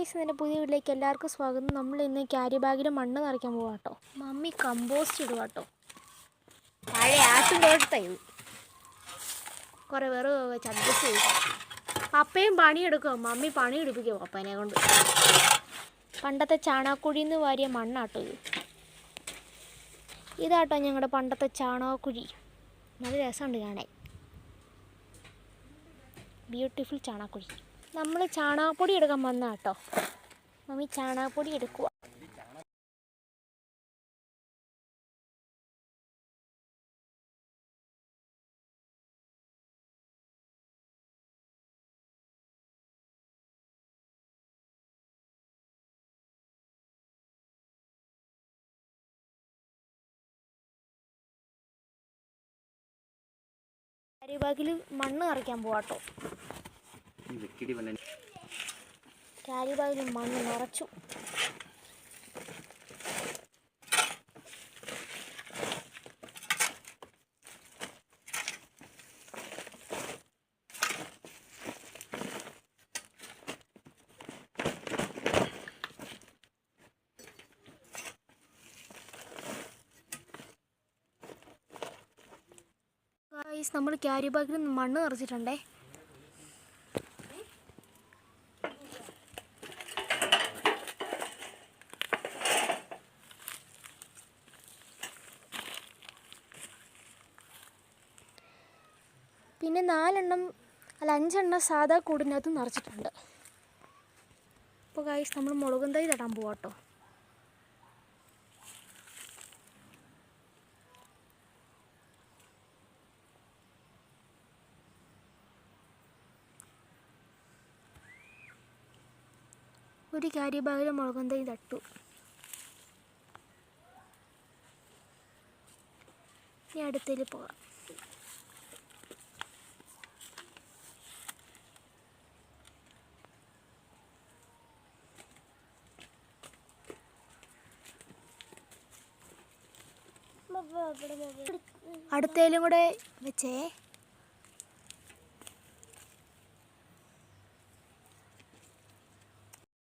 Guys, എൻ്റെ പുതിയ വീട്ടിലേക്ക് എല്ലാവർക്കും സ്വാഗതം. നമ്മൾ ഇന്ന് ക്യാരി ബാഗിൽ മണ്ണ് നിറയ്ക്കാൻ പോകാം കേട്ടോ. മമ്മി കമ്പോസ്റ്റ് ഇടുക കേട്ടോ. പഴയ ആട്ടും തോട്ടത്തായി കുറേ വേറെ വെച്ച് അഡ്ജസ്റ്റ് ചെയ്തു. പപ്പയും പണിയെടുക്കുക, മമ്മി പണി എടുപ്പിക്കുക പപ്പനെ കൊണ്ട്. പണ്ടത്തെ ചാണകക്കുഴിയിൽ നിന്ന് വാരിയ മണ്ണാട്ടോ ഇത്. ഇതാട്ടോ ഞങ്ങളുടെ പണ്ടത്തെ ചാണകക്കുഴി. നല്ല രസമുണ്ട് കാണാൻ. ബ്യൂട്ടിഫുൾ ചാണകക്കുഴി. നമ്മൾ ചാണകപ്പൊടി എടുക്കാൻ വന്ന കേട്ടോ. മമ്മി ചാണകപ്പൊടി എടുക്കുക. ക്യാരി ബാഗിൽ മണ്ണ് നിറയ്ക്കാൻ പോവാട്ടോ. ക്യാരി ബാഗിൽ മണ്ണ് നിറച്ചു. നമ്മൾ ക്യാരി ബാഗിൽ മണ്ണ് നിറച്ചിട്ടുണ്ടേ. പിന്നെ 5 സാധാ കൂടിനകത്ത് നിറച്ചിട്ടുണ്ട്. അപ്പോൾ ഗൈസ്, നമ്മൾ മുളകും തൈ നടാൻ പോവാട്ടോ. ഒരു ക്യാരി ബാഗിൽ മുളകും തൈ നട്ടു. ഇനി അടുത്തേൽ പോകാം. അടുത്തേലും കൂടെ വെച്ചേ.